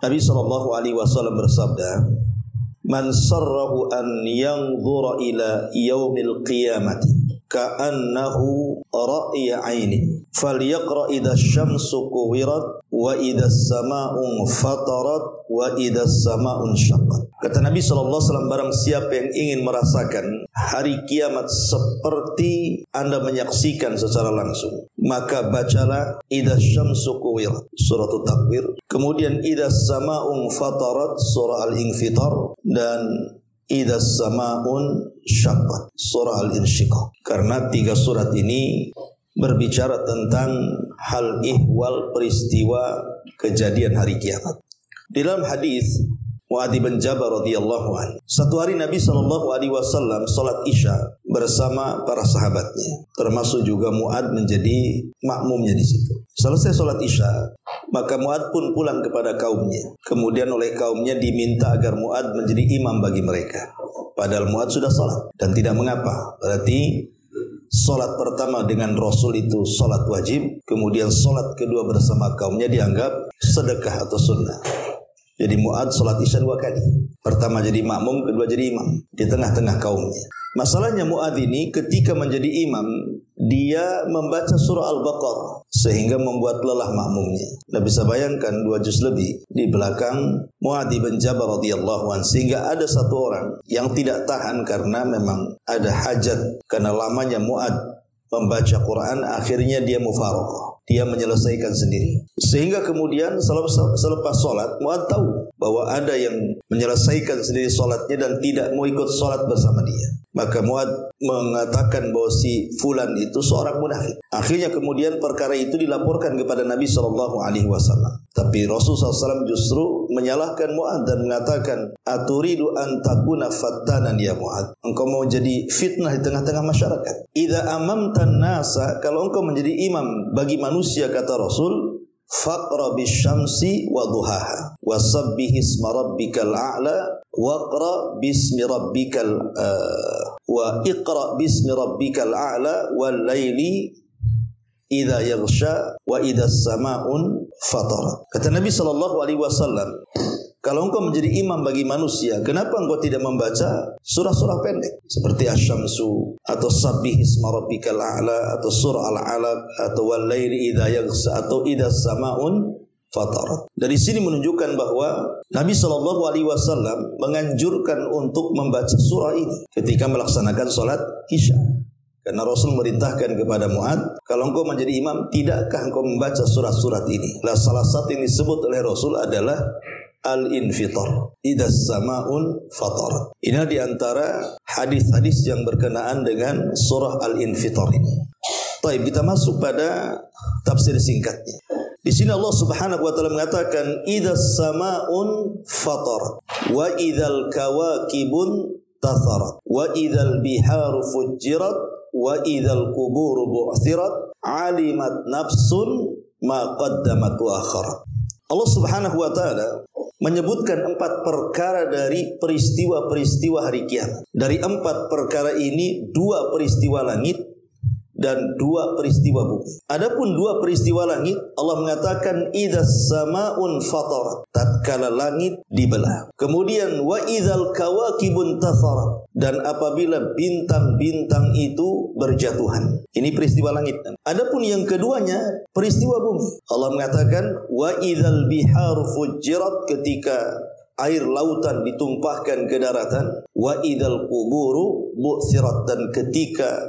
Nabi sallallahu alaihi wasallam bersabda, "Man sarrahu an yanzura ila yaumil qiyamati ka'annahu ra'ya 'ainin falyaqra idza syamsu kuwirat wa idza as-sama'u fatarat wa idza as-sama'u syaqqat." Kata Nabi sallallahu alaihi wasallam, barang siapa yang ingin merasakan hari kiamat seperti Anda menyaksikan secara langsung, maka bacalah idza syamsu kuwirat, surah At-Takwir, kemudian idza as-sama'u fatarat, surah Al-Infitar, dan idza as-sama'u syaqqat, surah Al-Insyiqaq. Karena 3 surat ini berbicara tentang hal ihwal peristiwa kejadian hari kiamat. Di dalam hadis Mu'adz bin Jabal radhiyallahu anhu, satu hari Nabi sallallahu alaihi wasallam salat Isya bersama para sahabatnya, termasuk juga Mu'adz menjadi makmumnya di situ. Selesai salat Isya, maka Mu'adz pun pulang kepada kaumnya. Kemudian oleh kaumnya diminta agar Mu'adz menjadi imam bagi mereka. Padahal Mu'adz sudah salat dan tidak mengapa. Berarti salat pertama dengan Rasul itu salat wajib, kemudian salat kedua bersama kaumnya dianggap sedekah atau sunnah. Jadi Mu'adz salat Isya 2 kali. Pertama jadi makmum, kedua jadi imam di tengah-tengah kaumnya. Masalahnya Mu'adz ini ketika menjadi imam, dia membaca surah Al-Baqarah sehingga membuat lelah makmumnya. Anda bisa bayangkan 2 juz lebih di belakang Mu'adz bin Jabal radhiyallahu anhu, sehingga ada satu orang yang tidak tahan karena memang ada hajat karena lamanya Mu'adz membaca Quran, akhirnya dia mufaraqah. Dia menyelesaikan sendiri. Sehingga kemudian selepas sholat, Mu'adz tahu bahwa ada yang menyelesaikan sendiri sholatnya dan tidak mau ikut sholat bersama dia. Maka Mu'adz mengatakan bahwa si fulan itu seorang munafik. Akhirnya kemudian perkara itu dilaporkan kepada Nabi SAW. Tapi Rasulullah SAW justru menyalahkan Mu'adz dan mengatakan, "Aturidu an takuna fattanan ya Mu'adz." Engkau mau jadi fitnah di tengah-tengah masyarakat. Idza amamtan nasa, kalau engkau menjadi imam bagi manusia, kata Rasul, faqra bisyamsi wa duhaha wa sabbih isma rabbikal a'la waqra bismi rabbikal wa iqra bismi rabbikal a'la wal laili idza yaghsha wa idza as-sama'un fatara. Kata Nabi sallallahu alaihi wasallam, kalau engkau menjadi imam bagi manusia, kenapa engkau tidak membaca surah-surah pendek seperti Asy-Syamsu atau Sabbih Isma Rabbikal A'la atau surah Al-Alaq atau Wal Laili Idza Yaghsha atau Idza Sama'un Fatarat. Dari sini menunjukkan bahwa Nabi sallallahu alaihi wasallam menganjurkan untuk membaca surah ini ketika melaksanakan salat Isya. Karena Rasul merintahkan kepada Mu'adz, kalau engkau menjadi imam, tidakkah engkau membaca surat-surat ini? Lah salah satu yang disebut oleh Rasul adalah Al-Infitar, idza as-sama'un fatarat. Ini di antara hadis-hadis yang berkenaan dengan surah Al-Infitar ini. Baik, kita masuk pada tafsir singkatnya. Di sini Allah Subhanahu wa taala mengatakan idza as-sama'un fatarat wa idzal kawakibun tatharat wa idzal biharu fujirat wa idzal quburu bu'thirat alimat nafsun ma qaddamat wa akharat. Allah Subhanahu wa taala menyebutkan 4 perkara dari peristiwa-peristiwa hari kiamat. Dari 4 perkara ini 2 peristiwa langit dan 2 peristiwa bumi. Adapun 2 peristiwa langit, Allah mengatakan idzas sama'un fatarat, tatkala langit dibelah. Kemudian wa idzal kawakibun tatharat, dan apabila bintang-bintang itu berjatuhan. Ini peristiwa langit. Adapun yang keduanya peristiwa bumi. Allah mengatakan wa idzal biharu fujirat, ketika air lautan ditumpahkan ke daratan, wa idzal quburu bu'thirat, dan ketika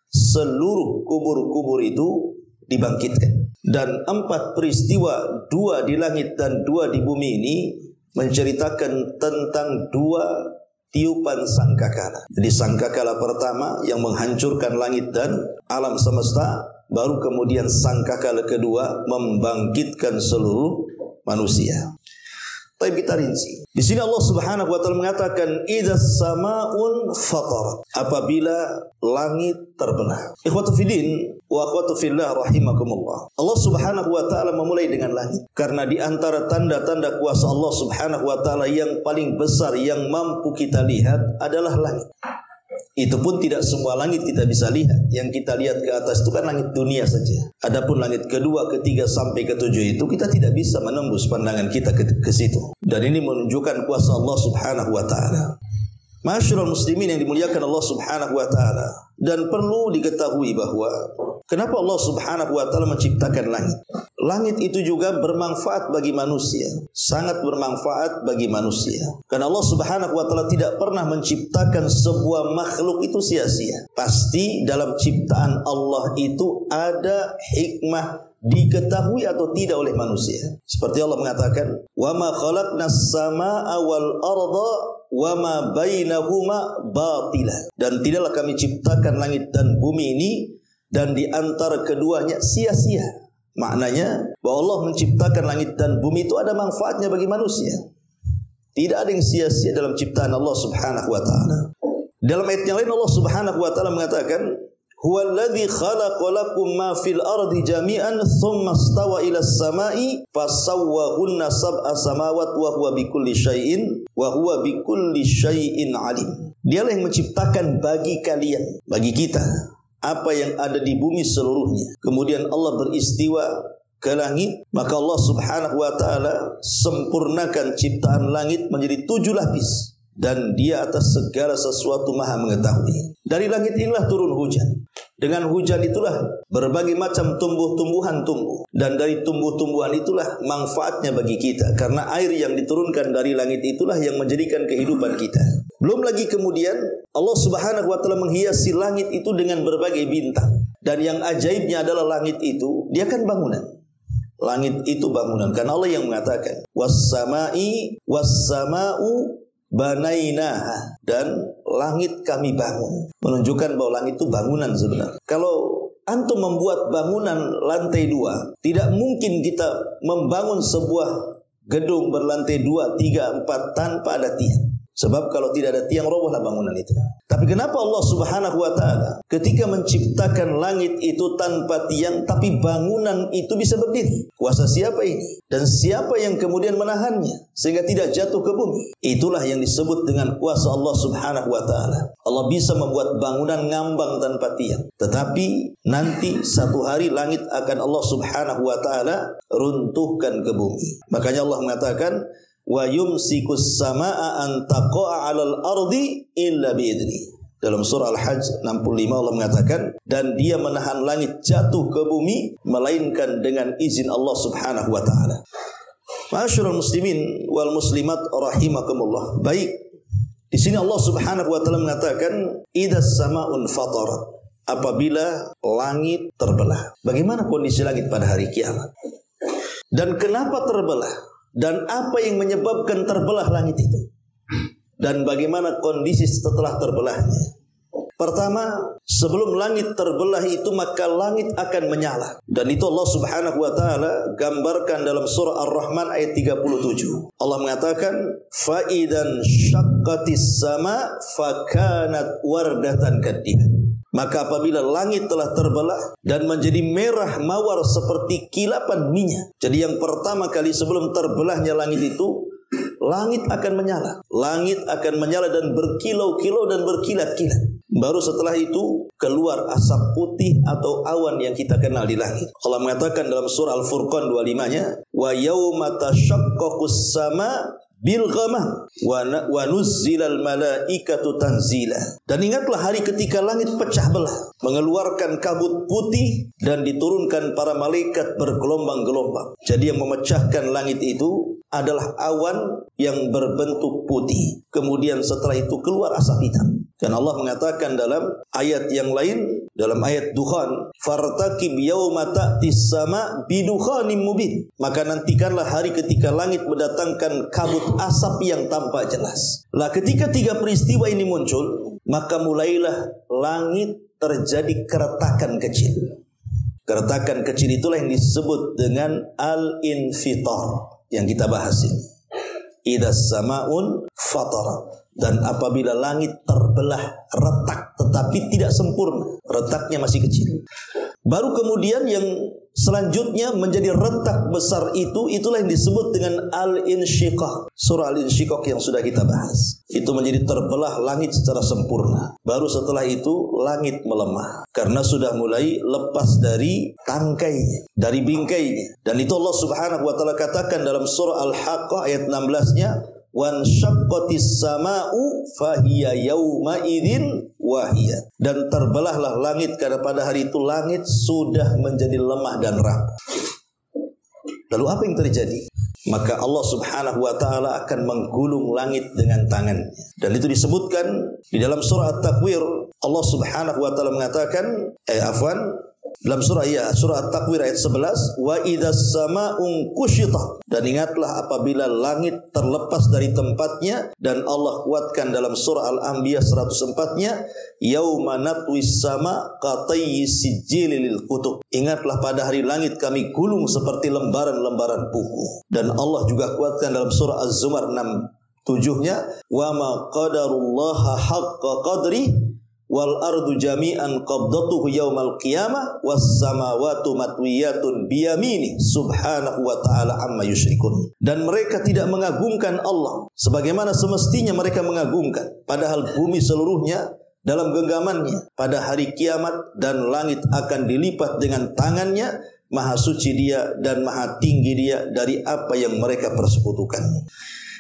seluruh kubur-kubur itu dibangkitkan. Dan 4 peristiwa, 2 di langit dan 2 di bumi ini menceritakan tentang 2 tiupan sangkakala. Jadi sangkakala pertama yang menghancurkan langit dan alam semesta, baru kemudian sangkakala kedua membangkitkan seluruh manusia. Tapi kita rinci. Di sini Allah Subhanahu wa taala mengatakan idzas sama'un fatarat, apabila langit terbelah. Ikhwatu fiddin wa akhwatu fillah rahimakumullah. Allah Subhanahu wa taala memulai dengan langit karena di antara tanda-tanda kuasa Allah Subhanahu wa taala yang paling besar yang mampu kita lihat adalah langit. Itu pun tidak semua langit kita bisa lihat. Yang kita lihat ke atas itu kan langit dunia saja. Adapun langit kedua, ketiga sampai ketujuh itu kita tidak bisa menembus pandangan kita ke situ. Dan ini menunjukkan kuasa Allah Subhanahu wa taala. Ma'asyiral muslimin yang dimuliakan Allah Subhanahu wa taala. Dan perlu diketahui bahwa kenapa Allah Subhanahu wa taala menciptakan langit? Langit itu juga bermanfaat bagi manusia, sangat bermanfaat bagi manusia. Karena Allah Subhanahu wa taala tidak pernah menciptakan sebuah makhluk itu sia-sia. Pasti dalam ciptaan Allah itu ada hikmah, diketahui atau tidak oleh manusia. Seperti Allah mengatakan, "Wa ma khalaqnas samaa'a wal arda wa ma bainahuma batila." Dan tidaklah kami ciptakan langit dan bumi ini dan di antara keduanya sia-sia. Maknanya bahwa Allah menciptakan langit dan bumi itu ada manfaatnya bagi manusia. Tidak ada yang sia-sia dalam ciptaan Allah Subhanahu wa taala. Dalam ayat yang lain Allah Subhanahu wa taala mengatakan, "Huwallazi khalaqa lakum ma fil ardi jami'an tsumma istawa ila as-sama'i fasawwahunna sab'a samawati wa huwa bikulli syai'in alim." Dialah yang menciptakan bagi kalian, bagi kita, apa yang ada di bumi seluruhnya. Kemudian Allah beristiwa ke langit, maka Allah Subhanahu wa taala sempurnakan ciptaan langit menjadi 7 lapis, dan Dia atas segala sesuatu Maha mengetahui. Dari langit inilah turun hujan. Dengan hujan itulah berbagai macam tumbuh-tumbuhan tumbuh, dan dari tumbuh-tumbuhan itulah manfaatnya bagi kita, karena air yang diturunkan dari langit itulah yang menjadikan kehidupan kita. Belum lagi kemudian Allah Subhanahu wa taala menghiasi langit itu dengan berbagai bintang. Dan yang ajaibnya adalah langit itu, dia kan bangunan. Langit itu bangunan. Karena Allah yang mengatakan, "Was-sama'u banainaha." Dan langit kami bangun. Menunjukkan bahwa langit itu bangunan sebenarnya. Kalau antum membuat bangunan lantai 2, tidak mungkin kita membangun sebuah gedung berlantai 2, 3, 4 tanpa ada tiang. Sebab kalau tidak ada tiang, robohlah bangunan itu. Tapi kenapa Allah Subhanahu wa taala ketika menciptakan langit itu tanpa tiang, tapi bangunan itu bisa berdiri? Kuasa siapa ini? Dan siapa yang kemudian menahannya sehingga tidak jatuh ke bumi? Itulah yang disebut dengan kuasa Allah Subhanahu wa taala. Allah bisa membuat bangunan ngambang tanpa tiang. Tetapi nanti satu hari langit akan Allah Subhanahu wa taala runtuhkan ke bumi. Makanya Allah mengatakan, "Wa yumsikus samaa'a an taqa'a 'alal ardi illa bi'idni." Dalam surah Al-Hajj 65 Allah mengatakan, dan Dia menahan langit jatuh ke bumi melainkan dengan izin Allah Subhanahu wa taala. Ma'asyiral muslimin wal muslimat rahimakumullah. Baik. Di sini Allah Subhanahu wa taala mengatakan, "Idzas samaa'un fatarat." Apabila langit terbelah. Bagaimana kondisi langit pada hari kiamat? Dan kenapa terbelah? Dan apa yang menyebabkan terbelah langit itu? Dan bagaimana kondisi setelah terbelahnya? Pertama, sebelum langit terbelah itu maka langit akan menyala. Dan itu Allah Subhanahu wa taala gambarkan dalam surah Ar-Rahman ayat 37. Allah mengatakan, "Fa idzan syaqqatis sama fakanat wardatan kaddihan." Maka apabila langit telah terbelah dan menjadi merah mawar seperti kilapan minyak. Jadi yang pertama kali sebelum terbelahnya langit itu, langit akan menyala. Langit akan menyala dan berkilau-kilau dan berkilat-kilat. Baru setelah itu keluar asap putih atau awan yang kita kenal di langit. Allah mengatakan dalam surah Al-Furqan 25-nya, "Wa yauma tashaqqaqus sama bil ghamam wa nuzzilal malaikatu tanzila." Dan ingatlah hari ketika langit pecah belah, mengeluarkan kabut putih dan diturunkan para malaikat bergelombang-gelombang. Jadi yang memecahkan langit itu adalah awan yang berbentuk putih. Kemudian setelah itu keluar asap hitam. Dan Allah mengatakan dalam ayat yang lain, dalam ayat Dukhan, "Fartaqib yauma ta'tis sama bidukhanim mubin." Maka nantikanlah hari ketika langit mendatangkan kabut asap yang tampak jelas. Lah ketika 3 peristiwa ini muncul, maka mulailah langit terjadi keretakan kecil. Keretakan kecil itulah yang disebut dengan al-infitar yang kita bahas ini. Idzas samaa'un fatarat. Dan apabila langit terbelah, retak tetapi tidak sempurna, retaknya masih kecil. Baru kemudian yang selanjutnya menjadi retak besar itulah yang disebut dengan al-insyiqaq. Surah al-insyiqaq yang sudah kita bahas. Itu menjadi terbelah langit secara sempurna. Baru setelah itu langit melemah karena sudah mulai lepas dari tangkainya, dari bingkainya. Dan itu Allah Subhanahu wa taala katakan dalam surah Al-Haqqah ayat 16-nya, wan syaqqatis sama'u fahiya yauma idzin wahiyah. Dan terbelahlah langit karena pada hari itu langit sudah menjadi lemah dan rapuh. Lalu apa yang terjadi? Maka Allah Subhanahu wa taala akan menggulung langit dengan tangannya. Dan itu disebutkan di dalam surah At-Takwir. Allah Subhanahu wa taala mengatakan dalam surah At-Takwir ayat 11, wa idzas sama'un kusyitah. Dan ingatlah apabila langit terlepas dari tempatnya. Dan Allah kuatkan dalam surah Al-Anbiya 104-nya, yauma natwis sama qatayyi sijilil kutub. Ingatlah pada hari langit kami gulung seperti lembaran-lembaran buku. Dan Allah juga kuatkan dalam surah Az-Zumar 6:7-nya, wa ma qadarullaha haqqa qadri wal ardu jami'an qabdatuhu yaumal qiyamah was samawati matwiyatun biyamini subhanahu wa ta'ala amma yusyrikun. Dan mereka tidak mengagungkan Allah sebagaimana semestinya mereka mengagungkan, padahal bumi seluruhnya dalam genggamannya pada hari kiamat, dan langit akan dilipat dengan tangannya. Maha suci Dia dan maha tinggi Dia dari apa yang mereka persekutukan.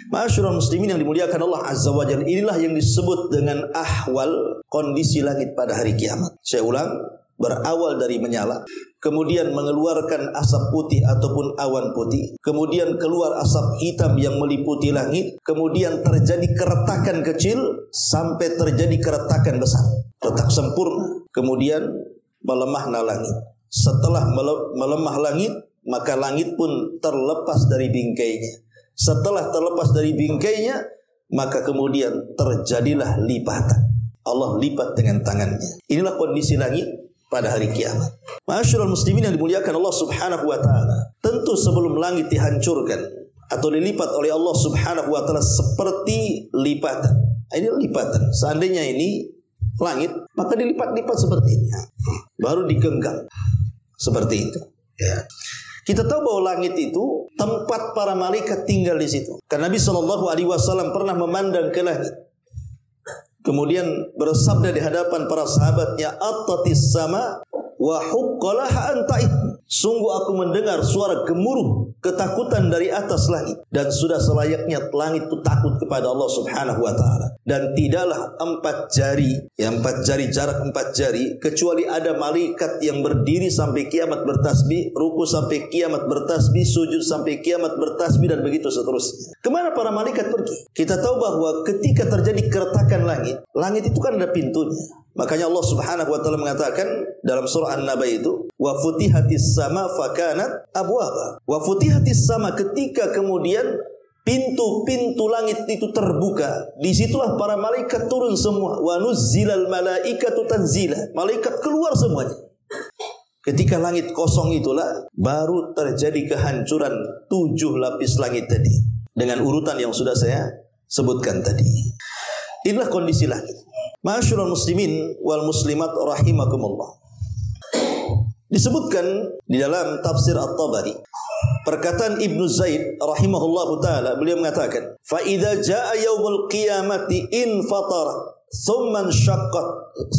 Ma'asyiral muslimin yang dimuliakan Allah Azza wa Jalla, inilah yang disebut dengan ahwal, kondisi langit pada hari kiamat. Saya ulang, berawal dari menyala, kemudian mengeluarkan asap putih ataupun awan putih, kemudian keluar asap hitam yang meliputi langit, kemudian terjadi keretakan kecil sampai terjadi keretakan besar, retak sempurna, kemudian melemahnya langit. Setelah melemah langit, maka langit pun terlepas dari bingkainya. Setelah terlepas dari bingkainya, maka kemudian terjadilah lipatan. Allah lipat dengan tangannya. Inilah kondisi langit pada hari kiamat. Ma'asyiral muslimin yang dimuliakan Allah Subhanahu wa taala. Tentu sebelum langit dihancurkan atau dilipat oleh Allah Subhanahu wa taala seperti lipatan. Ini lipatan. Seandainya ini langit, maka dilipat-lipat seperti ini. Baru digenggam. Seperti itu. Ya. Kita tahu bahwa langit itu tempat para malaikat tinggal di situ. Karena Nabi SAW pernah memandang ke langit. Kemudian bersabda di hadapan para sahabatnya, "Attatis sama wa huqqalaha anta'id." Sungguh aku mendengar suara gemuruh ketakutan dari atas langit, dan sudah selayaknya langit itu takut kepada Allah Subhanahu wa taala. Dan tidaklah 4 jari, jarak 4 jari, kecuali ada malaikat yang berdiri sampai kiamat bertasbih, ruku sampai kiamat bertasbih, sujud sampai kiamat bertasbih, dan begitu seterusnya. Kemana para malaikat pergi? Kita tahu bahwa ketika terjadi keretakan langit itu kan ada pintunya. Makanya Allah Subhanahu wa taala mengatakan dalam surah An-Naba itu, wa futihatis sama fakanat abwaba. Wa futihatis sama, ketika kemudian pintu-pintu langit itu terbuka, disitulah para malaikat turun semua. Wa nuzzilal malaikatu tanzila. Malaikat keluar semuanya. Ketika langit kosong itulah baru terjadi kehancuran 7 lapis langit tadi dengan urutan yang sudah saya sebutkan tadi. Inilah kondisi langit. Ma'asyiral muslimin wal muslimat rahimakumullah. Disebutkan di dalam tafsir At-Tabari, perkataan Ibnu Zaid rahimahullahu taala, beliau mengatakan, "Fa idza jaa yaumul qiyamati infatara, thumma inshaqqat,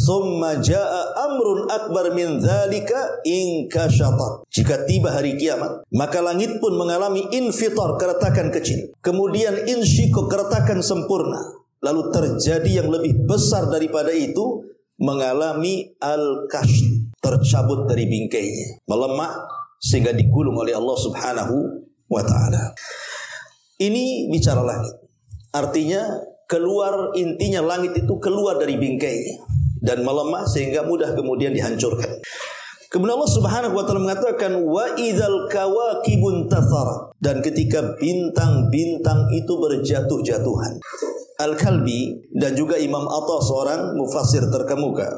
thumma jaa amrun akbar min dzalika inkashatat." Jika tiba hari kiamat, maka langit pun mengalami infitar, keretakan kecil. Kemudian insyiqaq, keretakan sempurna. Lalu terjadi yang lebih besar daripada itu, mengalami al-kashr, tercabut dari bingkainya, melemah sehingga digulung oleh Allah Subhanahu wa taala. Ini bicara langit. Artinya intinya langit itu keluar dari bingkainya dan melemah sehingga mudah kemudian dihancurkan. Kemudian Allah Subhanahu wa taala mengatakan, wa idzal kawakibun tathara, dan ketika bintang-bintang itu berjatuh-jatuhan. Al-Kalbi dan juga Imam Atta, seorang mufassir terkemuka,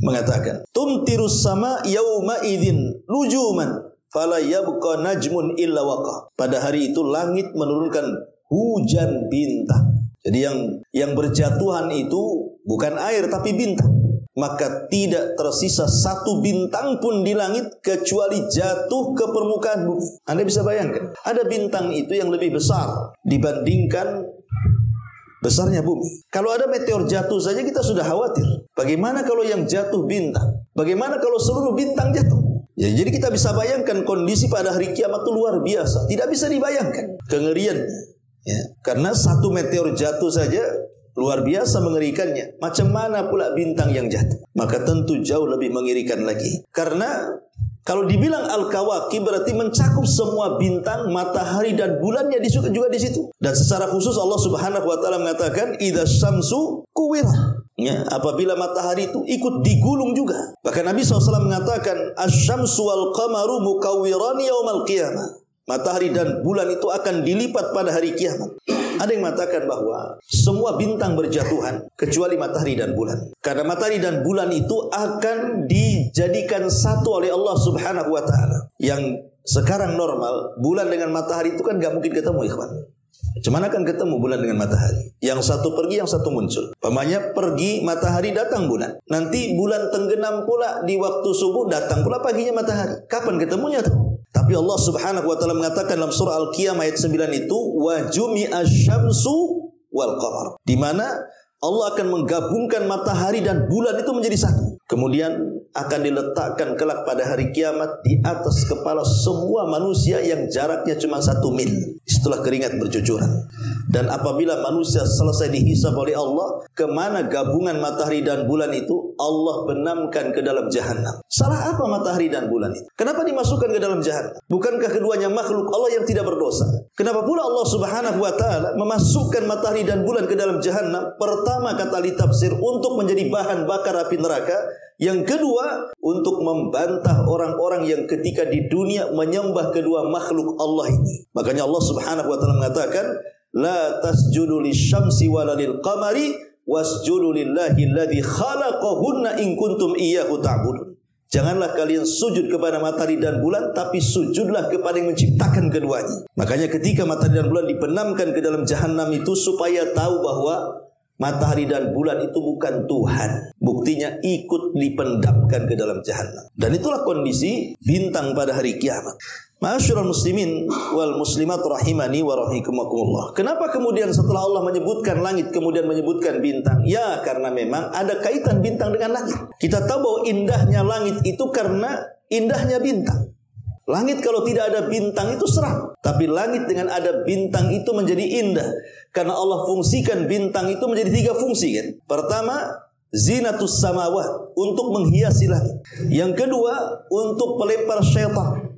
mengatakan, tumtirus sama yauma idzin nujuman fala yabqa najmun illa waqa. Pada hari itu langit menurunkan hujan bintang. Jadi yang berjatuhan itu bukan air tapi bintang. maka tidak tersisa satu bintang pun di langit kecuali jatuh ke permukaan bumi. Anda bisa bayangkan, ada bintang itu yang lebih besar dibandingkan besarnya bumi. Kalau ada meteor jatuh saja kita sudah khawatir. Bagaimana kalau yang jatuh bintang? Bagaimana kalau seluruh bintang jatuh? Ya, jadi kita bisa bayangkan kondisi pada hari kiamat itu luar biasa. Tidak bisa dibayangkan kengeriannya. Ya, karena satu meteor jatuh saja luar biasa mengerikannya. Macam mana pula bintang yang jatuh? Maka tentu jauh lebih mengerikan lagi. Karena kalau dibilang al-kawakib berarti mencakup semua bintang, matahari dan bulannya juga di situ. Dan secara khusus Allah Subhanahu wa taala mengatakan idza syamsu kuwirat. Ya, apabila matahari itu ikut digulung juga. Bahkan Nabi SAW mengatakan asy-syamsu wal qamaru mukawwirani yaumal qiyamah. Matahari dan bulan itu akan dilipat pada hari kiamat. Ada yang mengatakan bahwa semua bintang berjatuhan kecuali matahari dan bulan. Karena matahari dan bulan itu akan dijadikan satu oleh Allah Subhanahu wa taala. Yang sekarang normal, bulan dengan matahari itu kan gak mungkin ketemu, ikhwan. Cuman akan ketemu bulan dengan matahari. Yang satu pergi, yang satu muncul. Pamannya pergi matahari, datang bulan. Nanti bulan tenggelam pula di waktu subuh, datang pula paginya matahari. Kapan ketemunya tuh? Tapi Allah Subhanahu wa taala mengatakan dalam surah Al-Qiyamah ayat 9 itu wa jumi'asy syamsu wal qamar. Di mana Allah akan menggabungkan matahari dan bulan itu menjadi satu. Kemudian akan diletakkan kelak pada hari kiamat di atas kepala semua manusia yang jaraknya cuma 1 mil. Setelah keringat bercucuran. Dan apabila manusia selesai dihisab oleh Allah, kemana gabungan matahari dan bulan itu? Allah benamkan ke dalam jahanam. Salah apa matahari dan bulan itu? Kenapa dimasukkan ke dalam jahanam? Bukankah keduanya makhluk Allah yang tidak berdosa? Kenapa pula Allah Subhanahu wa taala memasukkan matahari dan bulan ke dalam jahanam? Pertama, kata ahli tafsir, untuk menjadi bahan bakar api neraka. Yang kedua, untuk membantah orang-orang yang ketika di dunia menyembah kedua makhluk Allah ini. Makanya Allah Subhanahu wa taala mengatakan, la tasjudu lisyamsi wala lilqamari wasjudu lillahi alladzi khalaqahunna in kuntum iyyahu ta'budun. Janganlah kalian sujud kepada matahari dan bulan, tapi sujudlah kepada yang menciptakan keduanya. Makanya ketika matahari dan bulan dibenamkan ke dalam jahanam itu supaya tahu bahwa matahari dan bulan itu bukan Tuhan. Buktinya ikut dipendamkan ke dalam jahanam. Dan itulah kondisi bintang pada hari kiamat. Ma'asyiral muslimin wal muslimat rahimani wa rahimakumullah. Kenapa kemudian setelah Allah menyebutkan langit kemudian menyebutkan bintang? Ya, karena memang ada kaitan bintang dengan langit. Kita tahu bahwa indahnya langit itu karena indahnya bintang. Langit kalau tidak ada bintang itu seram. Tapi langit dengan ada bintang itu menjadi indah. Karena Allah fungsikan bintang itu menjadi 3 fungsi kan. Pertama, zinatus samawat, untuk menghiasi langit. Yang kedua, untuk pelempar syaitan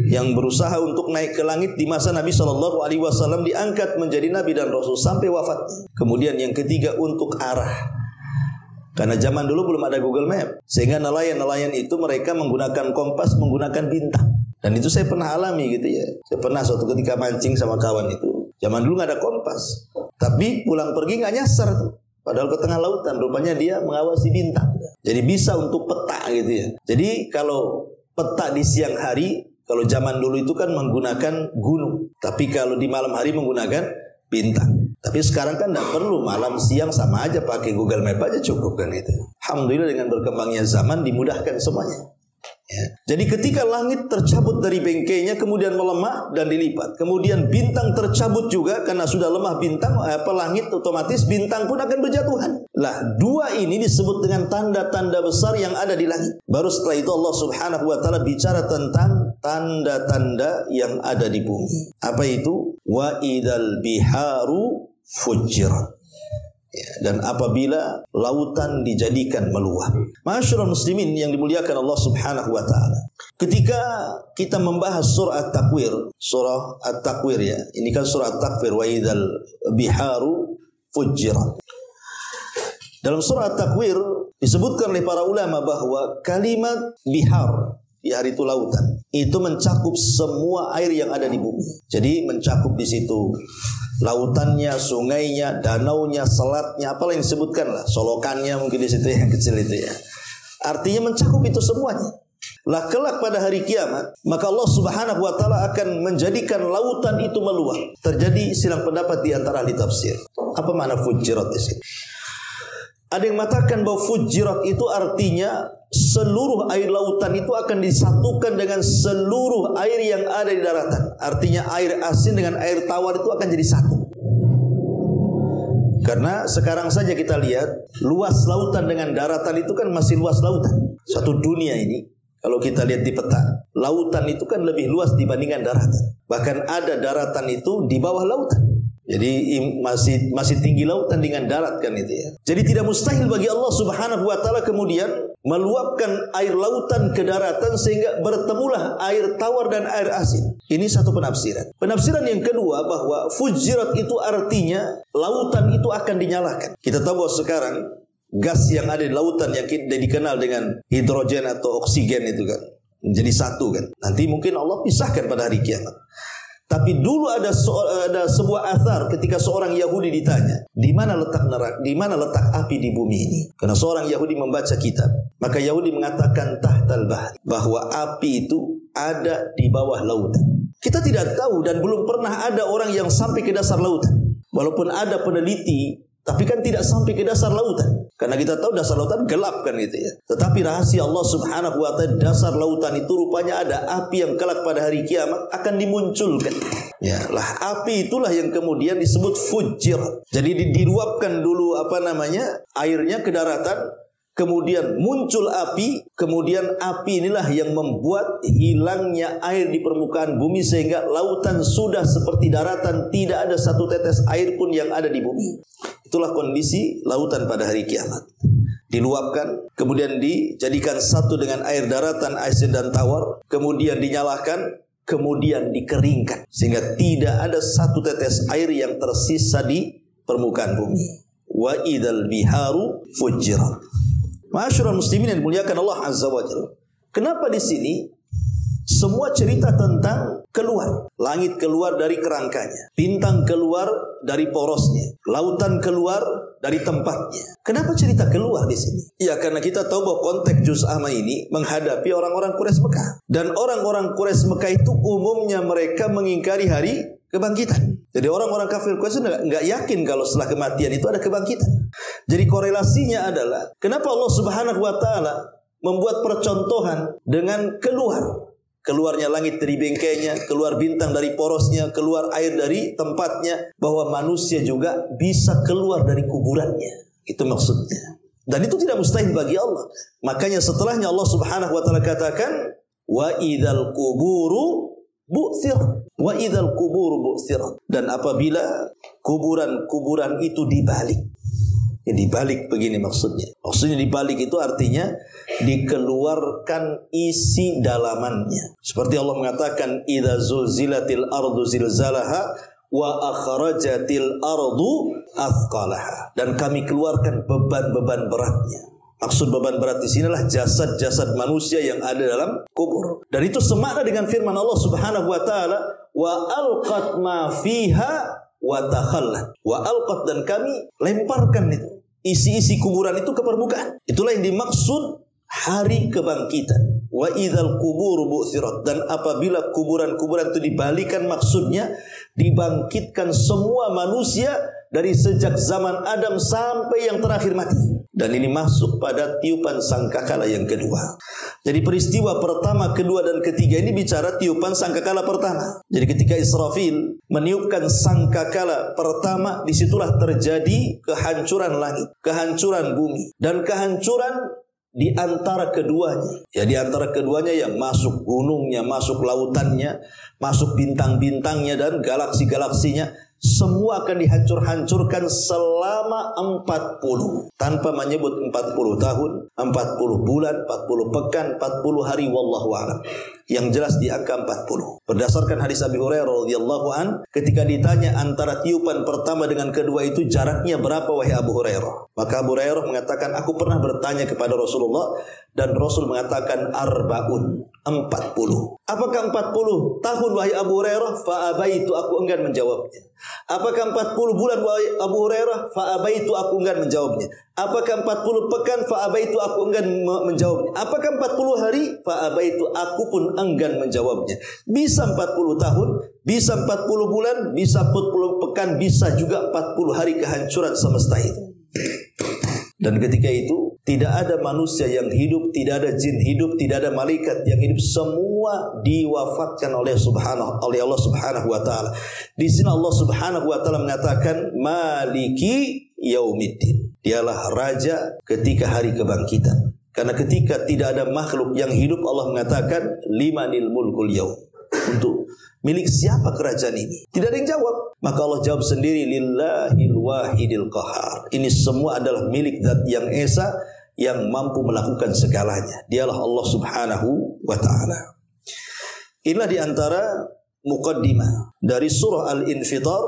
yang berusaha untuk naik ke langit di masa Nabi SAW diangkat menjadi Nabi dan Rasul sampai wafatnya. Kemudian yang ketiga, untuk arah. Karena zaman dulu belum ada Google Map, sehingga nelayan-nelayan itu mereka menggunakan kompas, menggunakan bintang. Dan itu saya pernah alami gitu ya. Saya pernah suatu ketika mancing sama kawan itu. Zaman dulu nggak ada kompas, tapi pulang pergi nggak nyasar tuh. Padahal ke tengah lautan, rupanya dia mengawasi bintang. Jadi bisa untuk peta gitu ya. Jadi kalau peta di siang hari, kalau zaman dulu itu kan menggunakan gunung. Tapi kalau di malam hari menggunakan bintang. Tapi sekarang kan tidak perlu, malam siang sama aja, pakai Google Map aja cukup kan itu. Alhamdulillah dengan berkembangnya zaman dimudahkan semuanya. Ya. Jadi ketika langit tercabut dari bengkainya kemudian melemah dan dilipat. Kemudian bintang tercabut juga karena sudah lemah bintang, langit otomatis bintang pun akan berjatuhan. Lah, 2 ini disebut dengan tanda-tanda besar yang ada di langit. Baru setelah itu Allah Subhanahu wa taala bicara tentang tanda-tanda yang ada di bumi. Apa itu? Wa idzal biharu fujirat. Ya, dan apabila lautan dijadikan meluap. Ma'asyiral muslimin yang dimuliakan Allah Subhanahu wa taala. Ketika kita membahas surah At-Takwir ya. Ini kan surah At-Takwir, wa idzal biharu fujirat. Dalam surah At-Takwir disebutkan oleh para ulama bahwa kalimat bihar, bihar itu lautan, itu mencakup semua air yang ada di bumi. Jadi mencakup di situ lautannya, sungainya, danaunya, selatnya, apalah yang disebutkan lah, solokannya mungkin di situ yang kecil itu ya. Artinya mencakup itu semuanya. Lah kelak pada hari kiamat, maka Allah Subhanahu wa taala akan menjadikan lautan itu meluap. Terjadi silang pendapat di antara ahli tafsir. Apa makna fujirat di sini? Ada yang mengatakan bahwa fujirat itu artinya seluruh air lautan itu akan disatukan dengan seluruh air yang ada di daratan. Artinya air asin dengan air tawar itu akan jadi satu. Karena sekarang saja kita lihat luas lautan dengan daratan itu kan masih luas lautan. Satu dunia ini kalau kita lihat di peta, lautan itu kan lebih luas dibandingkan daratan. Bahkan ada daratan itu di bawah lautan. Jadi masih tinggi lautan dengan darat kan itu ya. Jadi tidak mustahil bagi Allah Subhanahu wa taala kemudian meluapkan air lautan ke daratan sehingga bertemulah air tawar dan air asin. Ini satu penafsiran. Penafsiran yang kedua bahwa fujirat itu artinya lautan itu akan dinyalakan. Kita tahu bahwa sekarang gas yang ada di lautan yang dikenal dengan hidrogen atau oksigen itu kan menjadi satu kan. Nanti mungkin Allah pisahkan pada hari kiamat. Tapi dulu ada sebuah athar ketika seorang Yahudi ditanya, di mana letak neraka, di mana letak api di bumi ini? Karena seorang Yahudi membaca kitab, maka Yahudi mengatakan tahtal bahri, bahwa api itu ada di bawah lautan. Kita tidak tahu dan belum pernah ada orang yang sampai ke dasar lautan. Walaupun ada peneliti, tapi kan tidak sampai ke dasar lautan. Karena kita tahu dasar lautan gelap kan gitu ya. Tetapi rahasia Allah Subhanahu wa taala, dasar lautan itu rupanya ada api yang kelak pada hari kiamat akan dimunculkan. Ya, lah api itulah yang kemudian disebut fujir. Jadi diluapkan dulu airnya ke daratan, kemudian muncul api, kemudian api inilah yang membuat hilangnya air di permukaan bumi sehingga lautan sudah seperti daratan, tidak ada satu tetes air pun yang ada di bumi. Itulah kondisi lautan pada hari kiamat. Diluapkan, kemudian dijadikan satu dengan air daratan, asin dan tawar, kemudian dinyalakan, kemudian dikeringkan sehingga tidak ada satu tetes air yang tersisa di permukaan bumi. Wa idzal biharu fujirat. Ma'asyiral muslimin yang dimuliakan Allah Azza wa Jalla. Kenapa di sini semua cerita tentang keluar, langit keluar dari kerangkanya, bintang keluar dari porosnya, lautan keluar dari tempatnya. Kenapa cerita keluar di sini? Ya karena kita tahu bahwa konteks juz amma ini menghadapi orang-orang Quraisy Mekah. Dan orang-orang Quraisy Mekah itu umumnya mereka mengingkari hari kebangkitan. Jadi orang-orang kafir Quraisy nggak yakin kalau setelah kematian itu ada kebangkitan. Jadi korelasinya adalah kenapa Allah Subhanahu wa taala membuat percontohan dengan keluarnya langit dari bengkainya, keluar bintang dari porosnya, keluar air dari tempatnya, bahwa manusia juga bisa keluar dari kuburannya. Itu maksudnya. Dan itu tidak mustahil bagi Allah. Makanya setelahnya Allah Subhanahu wa taala katakan wa idzal quburu bu'thirat. Wa idzal quburu bu'thirat. Dan apabila kuburan-kuburan itu dibalik. Ya, dibalik begini maksudnya. Maksudnya dibalik itu artinya dikeluarkan isi dalamannya. Seperti Allah mengatakan idza zulzilatil ardu zilzalaha wa akhrajatil ardu athqalaha. Dan kami keluarkan beban-beban beratnya. Maksud beban berat di sinilah jasad-jasad manusia yang ada dalam kubur. Dan itu semakna dengan firman Allah Subhanahu wa taala wa alqat ma fiha wa takhallat. Wa alqat, dan kami lemparkan itu isi-isi kuburan itu ke permukaan. Itulah yang dimaksud hari kebangkitan. Wa idzal quburu bu'thirat. Dan apabila kuburan-kuburan itu dibalikan, maksudnya dibangkitkan semua manusia dari sejak zaman Adam sampai yang terakhir mati. Dan ini masuk pada tiupan sangkakala yang kedua. Jadi peristiwa pertama, kedua, dan ketiga ini bicara tiupan sangkakala pertama. Jadi ketika Israfil meniupkan sangkakala pertama, disitulah terjadi kehancuran langit, kehancuran bumi, dan kehancuran di antara keduanya. Ya, di antara keduanya yang masuk gunungnya, masuk lautannya, masuk bintang-bintangnya dan galaksi-galaksinya. Semua akan dihancur-hancurkan selama 40. Tanpa menyebut 40 tahun, 40 bulan, 40 pekan, 40 hari, wallahu a'lam. Yang jelas di angka 40. Berdasarkan hadis Abi Hurairah radhiyallahu an, ketika ditanya antara tiupan pertama dengan kedua itu jaraknya berapa wahai Abu Hurairah? Maka Abu Hurairah mengatakan, aku pernah bertanya kepada Rasulullah dan Rasul mengatakan arba'un, 40. Apakah 40 tahun wahai Abu Hurairah? Fa'abaitu, aku enggan menjawabnya. Apakah 40 bulan wahai Abu Hurairah? Fa'abaitu, aku enggan menjawabnya. Apakah 40 pekan? Fa'abaitu, aku enggan menjawabnya. Apakah 40 hari? Fa'abaitu, aku pun enggan menjawabnya. Bisa 40 tahun, bisa 40 bulan, bisa 40 pekan, bisa juga 40 hari kehancuran semesta itu. Dan ketika itu tidak ada manusia yang hidup, tidak ada jin hidup, tidak ada malaikat yang hidup, semua diwafatkan oleh Allah Subhanahu wa taala. Di sini Allah Subhanahu wa taala mengatakan Maliki Yaumiddin. Dialah raja ketika hari kebangkitan. Karena ketika tidak ada makhluk yang hidup, Allah mengatakan limanil mulkul yaum. Untuk milik siapa kerajaan ini? Tidak ada yang jawab. Maka Allah jawab sendiri, lillahil wahidil qahar. Ini semua adalah milik Zat yang Esa, yang mampu melakukan segalanya. Dialah Allah Subhanahu wa ta'ala. Inilah diantara muqaddimah dari surah Al-Infitar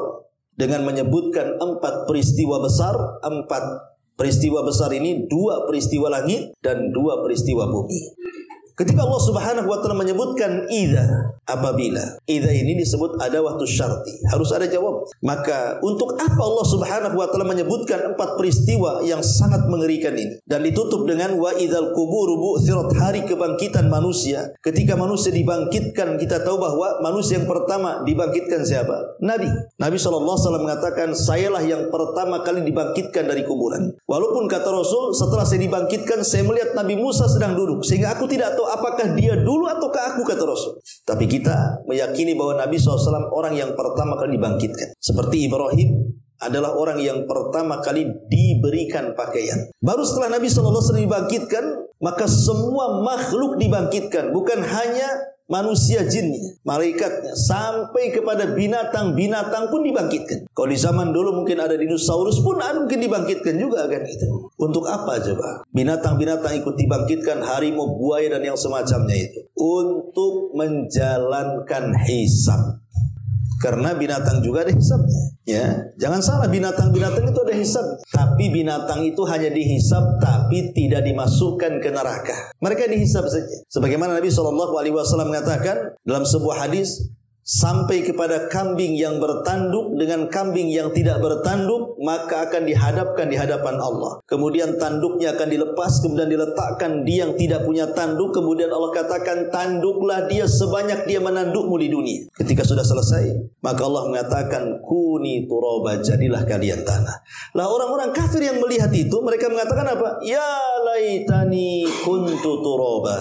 dengan menyebutkan 4 peristiwa besar. 4 peristiwa besar ini 2 peristiwa langit dan 2 peristiwa bumi. Ketika Allah Subhanahu wa taala menyebutkan idza, apabila, idza ini disebut ada waktu syarti, harus ada jawab. Maka untuk apa Allah Subhanahu wa taala menyebutkan 4 peristiwa yang sangat mengerikan ini dan ditutup dengan wa idzal quburu bu'thirat, hari kebangkitan manusia. Ketika manusia dibangkitkan, kita tahu bahwa manusia yang pertama dibangkitkan siapa? Nabi SAW mengatakan, sayalah yang pertama kali dibangkitkan dari kuburan. Walaupun kata Rasul, setelah saya dibangkitkan, saya melihat Nabi Musa sedang duduk, sehingga aku tidak tahu apakah dia dulu ataukah aku, kata Rasul. Tapi kita meyakini bahwa Nabi SAW orang yang pertama kali dibangkitkan. Seperti Ibrahim adalah orang yang pertama kali diberikan pakaian. Baru setelah Nabi SAW dibangkitkan, maka semua makhluk dibangkitkan. Bukan hanya manusia, jinnya, malaikatnya, sampai kepada binatang-binatang pun dibangkitkan. Kalau di zaman dulu mungkin ada dinosaurus pun mungkin dibangkitkan juga kan itu. Untuk apa coba? Binatang-binatang ikut dibangkitkan, harimau, buaya dan yang semacamnya itu. Untuk menjalankan hisab. Karena binatang juga ada hisabnya, ya. Jangan salah, binatang-binatang itu ada hisab. Tapi binatang itu hanya dihisab, tapi tidak dimasukkan ke neraka. Mereka dihisab saja. Sebagaimana Nabi SAW mengatakan dalam sebuah hadis, sampai kepada kambing yang bertanduk dengan kambing yang tidak bertanduk, maka akan dihadapkan di hadapan Allah. Kemudian tanduknya akan dilepas, kemudian diletakkan dia yang tidak punya tanduk. Kemudian Allah katakan, tanduklah dia sebanyak dia menandukmu di dunia. Ketika sudah selesai, maka Allah mengatakan, kuni turaba, jadilah kalian tanah. Lah orang-orang kafir yang melihat itu, mereka mengatakan apa? Ya laitani kuntu turaba.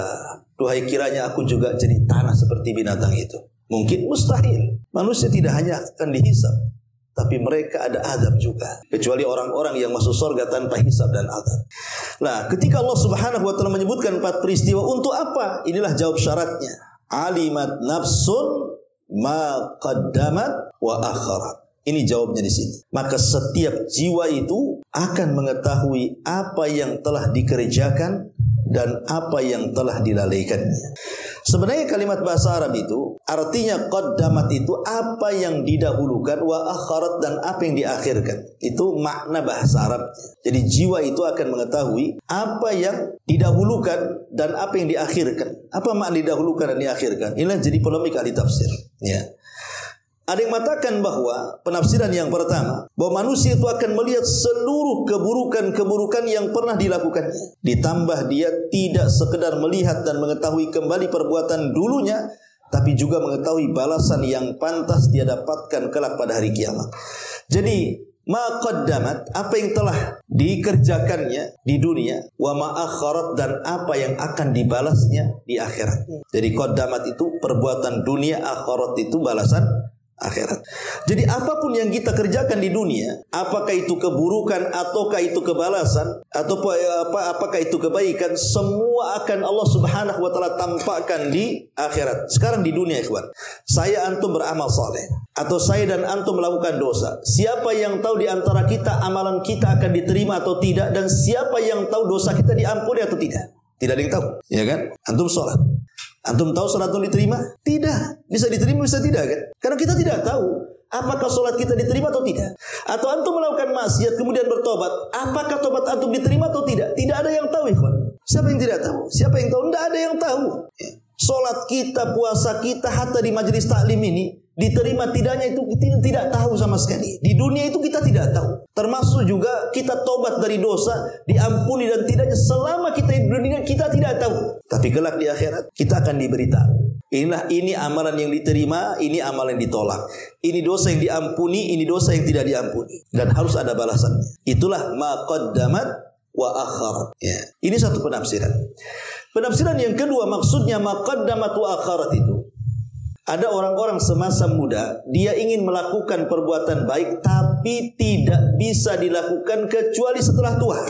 Duhai kiranya aku juga jadi tanah seperti binatang itu. Mungkin mustahil. Manusia tidak hanya akan dihisab, tapi mereka ada azab juga. Kecuali orang-orang yang masuk surga tanpa hisab dan azab. Nah, ketika Allah Subhanahu wa taala menyebutkan 4 peristiwa, untuk apa? Inilah jawab syaratnya. Alimat nafsun ma qaddamat wa akharat. Ini jawabnya di sini. Maka setiap jiwa itu akan mengetahui apa yang telah dikerjakan dan apa yang telah dilalaikannya. Sebenarnya kalimat bahasa Arab itu artinya qaddamat itu apa yang didahulukan, wa akharat dan apa yang diakhirkan. Itu makna bahasa Arab. Jadi jiwa itu akan mengetahui apa yang didahulukan dan apa yang diakhirkan. Apa makna didahulukan dan diakhirkan? Inilah jadi polemik ahli tafsir, ya. Ada yang mengatakan bahwa penafsiran yang pertama, bahwa manusia itu akan melihat seluruh keburukan-keburukan yang pernah dilakukannya. Ditambah dia tidak sekedar melihat dan mengetahui kembali perbuatan dulunya, tapi juga mengetahui balasan yang pantas dia dapatkan kelak pada hari kiamat. Jadi, ma qaddamat, apa yang telah dikerjakannya di dunia, wa ma akharat, dan apa yang akan dibalasnya di akhirat. Jadi qaddamat itu perbuatan dunia, akharat itu balasan akhirat. Jadi apapun yang kita kerjakan di dunia, apakah itu keburukan ataukah itu kebalasan atau apakah itu kebaikan, semua akan Allah Subhanahu wa taala tampakkan di akhirat. Sekarang di dunia, ikhwan, saya antum beramal saleh atau saya dan antum melakukan dosa. Siapa yang tahu di antara kita amalan kita akan diterima atau tidak, dan siapa yang tahu dosa kita diampuni atau tidak? Tidak ada yang tahu, ya kan? Antum sholat, antum tahu sholat antum diterima? Tidak. Bisa diterima, bisa tidak, kan? Karena kita tidak tahu apakah sholat kita diterima atau tidak. Atau antum melakukan maksiat kemudian bertobat, apakah tobat antum diterima atau tidak? Tidak ada yang tahu, ikhwan. Siapa yang tidak tahu? Siapa yang tahu? Tidak ada yang tahu. Sholat kita, puasa kita, hatta di majelis taklim ini diterima tidaknya itu kita tidak tahu sama sekali. Di dunia itu kita tidak tahu. Termasuk juga kita tobat dari dosa, diampuni dan tidaknya, selama kita di dunia kita tidak tahu. Tapi kelak di akhirat kita akan diberitahu. Ini amalan yang diterima, ini amalan yang ditolak. Ini dosa yang diampuni, ini dosa yang tidak diampuni. Dan harus ada balasannya. Itulah ma qaddamat wa akharat. Ya. Ini satu penafsiran. Penafsiran yang kedua, maksudnya ma qaddamat wa akharat itu, ada orang-orang semasa muda, dia ingin melakukan perbuatan baik tapi tidak bisa dilakukan kecuali setelah tua.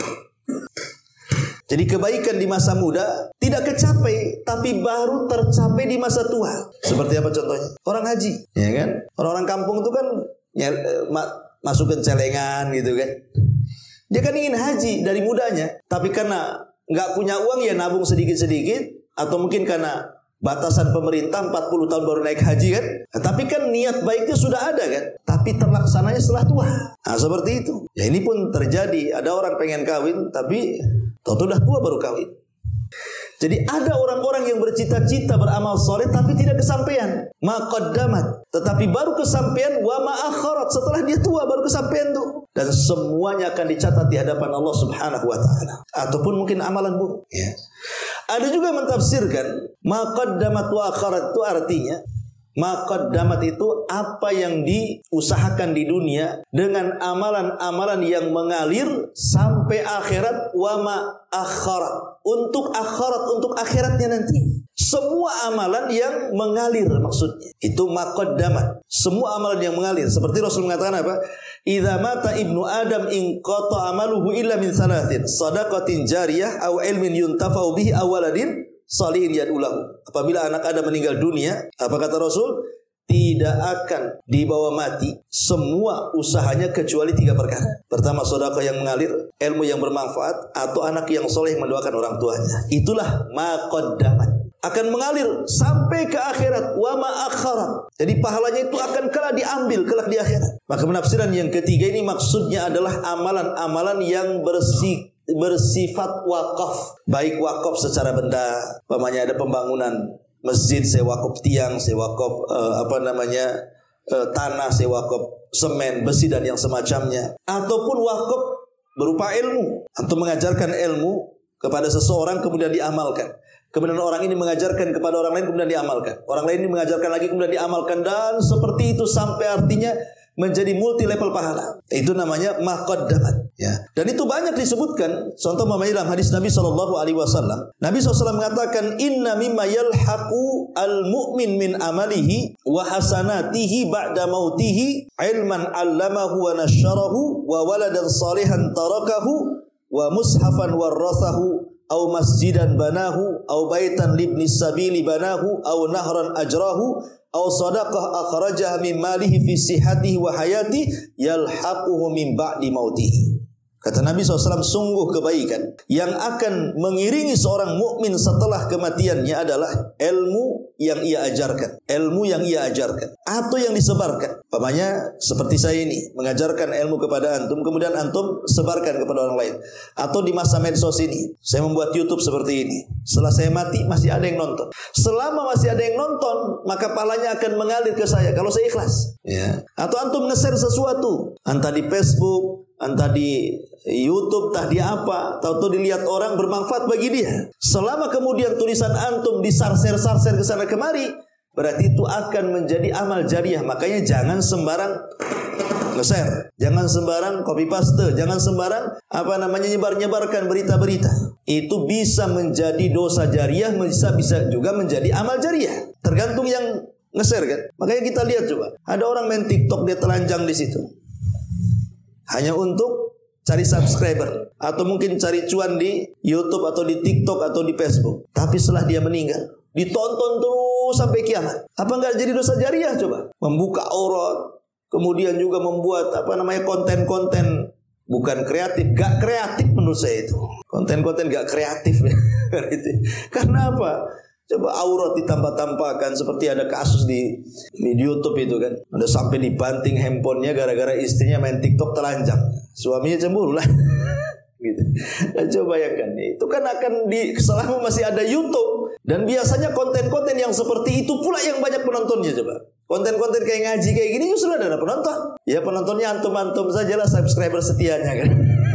Jadi kebaikan di masa muda tidak kecapai, tapi baru tercapai di masa tua. Seperti apa contohnya? Orang haji, ya kan? Orang-orang kampung itu kan masukin celengan gitu kan. Dia kan ingin haji dari mudanya, tapi karena nggak punya uang ya nabung sedikit-sedikit, atau mungkin karena batasan pemerintah 40 tahun baru naik haji kan. Nah, tapi kan niat baiknya sudah ada kan, tapi terlaksananya setelah tua. Nah seperti itu. Ya ini pun terjadi. Ada orang pengen kawin tapi tahu udah tua baru kawin. Jadi ada orang-orang yang bercita-cita beramal soleh tapi tidak kesampaian. Ma qaddamat, tetapi baru kesampaian wa ma akharat, setelah dia tua baru kesampaian tuh. Dan semuanya akan dicatat di hadapan Allah Subhanahu wa taala. Ataupun mungkin amalan buruk, ya. Ada juga mentafsirkan ma qaddamat wa akharat itu artinya ma qaddamat itu apa yang diusahakan di dunia dengan amalan-amalan yang mengalir sampai akhirat, wa ma akharat, untuk akhirat, untuk akhiratnya nanti. Semua amalan yang mengalir maksudnya. Itu ma qaddamat. Semua amalan yang mengalir. Seperti Rasul mengatakan apa? Idza mata ibnu Adam in qata amaluhu illa min thalathin, shadaqatin jariyah aw ilmin yuntafa'u bihi aw waladin salihin yad'ulahu. Apabila anak Adam meninggal dunia, apa kata Rasul? Tidak akan dibawa mati semua usahanya kecuali 3 perkara. Pertama, sedekah yang mengalir, ilmu yang bermanfaat, atau anak yang soleh yang mendoakan orang tuanya. Itulah ma qaddamat. Akan mengalir sampai ke akhirat, wa ma akharat. Jadi pahalanya itu akan kelak diambil kelak di akhirat. Maka penafsiran yang ketiga ini maksudnya adalah amalan-amalan yang bersifat wakaf. Baik wakaf secara benda, umpamanya ada pembangunan masjid, saya wakaf tiang, saya wakaf tanah, saya wakaf semen, besi dan yang semacamnya. Ataupun wakaf berupa ilmu, atau mengajarkan ilmu kepada seseorang kemudian diamalkan. Kemudian orang ini mengajarkan kepada orang lain kemudian diamalkan. Orang lain ini mengajarkan lagi kemudian diamalkan, dan seperti itu sampai artinya menjadi multi level pahala. Itu namanya ma qaddamat, ya. Dan itu banyak disebutkan. Contoh dalam hadis Nabi SAW. Nabi SAW mengatakan, inna mimma yalhaqu al-mu'min min amalihi wa hasanatihi ba'da mautihi ilman 'allamahu wa nasyarahu wa waladan salihan tarakahu wa mushafan warathahu aw masjidan banahu aw baitan libni sabili banahu aw nahran ajrahu aw sadaqah akhrajaha min malihi fi sihhatihi wa hayati yalhaquhu min ba'di mautihi. Kata Nabi SAW, sungguh kebaikan yang akan mengiringi seorang mukmin setelah kematiannya adalah ilmu yang ia ajarkan, ilmu yang ia ajarkan atau yang disebarkan. Umpamanya seperti saya ini mengajarkan ilmu kepada antum, kemudian antum sebarkan kepada orang lain. Atau di masa medsos ini saya membuat YouTube seperti ini. Setelah saya mati masih ada yang nonton. Selama masih ada yang nonton, maka pahalanya akan mengalir ke saya kalau saya ikhlas, ya. Atau antum nge-share sesuatu, entah di Facebook, entah di YouTube, entah di apa, tahu-tahu dilihat orang bermanfaat bagi dia. Selama kemudian tulisan antum disarser-sarser ke sana kemari, berarti itu akan menjadi amal jariah. Makanya jangan sembarang nge-share, jangan sembarang copy paste, jangan sembarang nyebar-nyebarkan berita-berita. Itu bisa menjadi dosa jariah, bisa juga menjadi amal jariah. Tergantung yang nge-share kan. Makanya kita lihat coba, ada orang main TikTok, dia telanjang di situ hanya untuk cari subscriber, atau mungkin cari cuan di YouTube atau di TikTok atau di Facebook. Tapi setelah dia meninggal, ditonton terus sampai kiamat. Apa enggak jadi dosa jariah coba? Membuka aurat, kemudian juga membuat konten-konten bukan kreatif, gak kreatif menurut saya itu. Konten-konten gak kreatif. Karena apa? Coba aurat ditambah-tambahkan, seperti ada kasus di YouTube itu kan. Ada sampai dibanting handphonenya gara-gara istrinya main TikTok telanjang. Suaminya cemburu lah. Gitu. Nah, coba bayangkan, itu kan akan selama masih ada YouTube, dan biasanya konten-konten yang seperti itu pula yang banyak penontonnya. Coba konten-konten kayak ngaji kayak gini justru ada penonton. Ya penontonnya antum-antum sajalah, subscriber setianya kan.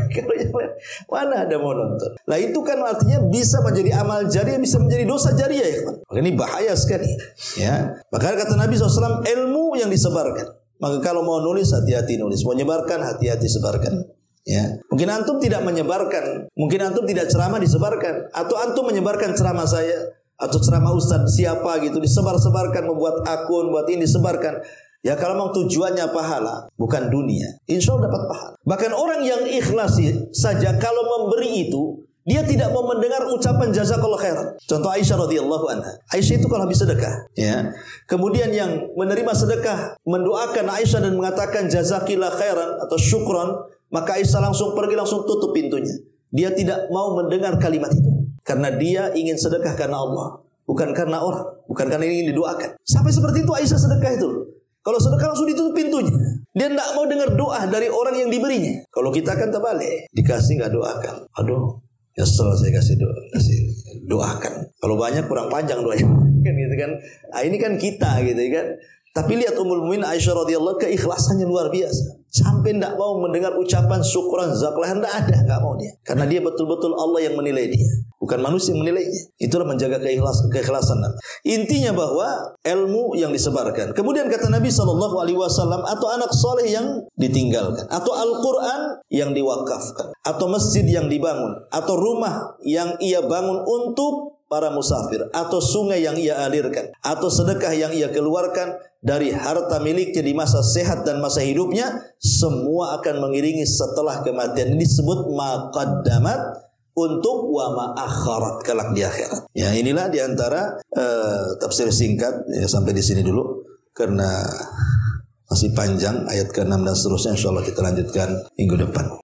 Kalau yang lain mana ada mau nonton. Nah itu kan artinya bisa menjadi amal jariah, bisa menjadi dosa jariah, ya. Maka ini bahaya sekali, ya. Maka kata Nabi SAW, ilmu yang disebarkan. Maka kalau mau nulis, hati-hati nulis. Mau nyebarkan, hati-hati sebarkan. Ya, mungkin antum tidak menyebarkan, mungkin antum tidak ceramah disebarkan, atau antum menyebarkan ceramah saya atau ceramah ustaz siapa gitu disebar-sebarkan, membuat akun, buat ini disebarkan. Ya kalau memang tujuannya pahala, bukan dunia, insya Allah dapat pahala. Bahkan orang yang ikhlas saja kalau memberi itu, dia tidak mau mendengar ucapan jazakallahu khairan. Contoh Aisyah radhiyallahu anha. Aisyah itu kalau habis sedekah, ya. Kemudian yang menerima sedekah mendoakan Aisyah dan mengatakan jazakillah khairan atau syukran, maka Aisyah langsung pergi, langsung tutup pintunya. Dia tidak mau mendengar kalimat itu. Karena dia ingin sedekah karena Allah, bukan karena orang, bukan karena ingin didoakan. Sampai seperti itu Aisyah sedekah itu. Kalau sedekah langsung ditutup pintunya. Dia tidak mau dengar doa dari orang yang diberinya. Kalau kita kan terbalik, dikasih nggak doakan. Aduh, ya setelah saya kasih doakan. Kalau banyak kurang panjang doanya. Kan gitu kan. Nah, ini kan kita gitu kan. Tapi lihat Ummul Mukminin Aisyah radhiyallahu keikhlasannya luar biasa. Sampai tidak mau mendengar ucapan syukran zakallah, tidak ada, nggak mau dia. Karena dia betul-betul Allah yang menilai dia, bukan manusia yang menilainya. Itulah menjaga keikhlasan. Intinya bahwa ilmu yang disebarkan. Kemudian kata Nabi SAW, atau anak soleh yang ditinggalkan, atau Al-Quran yang diwakafkan, atau masjid yang dibangun, atau rumah yang ia bangun untuk para musafir, atau sungai yang ia alirkan, atau sedekah yang ia keluarkan dari harta miliknya di masa sehat dan masa hidupnya, semua akan mengiringi setelah kematian. Ini disebut maqaddamat untuk wa ma'akharat kelak di akhirat. Ya, inilah diantara tafsir singkat. Ya, sampai di sini dulu karena masih panjang ayat ke-6 dan seterusnya. Insyaallah kita lanjutkan minggu depan.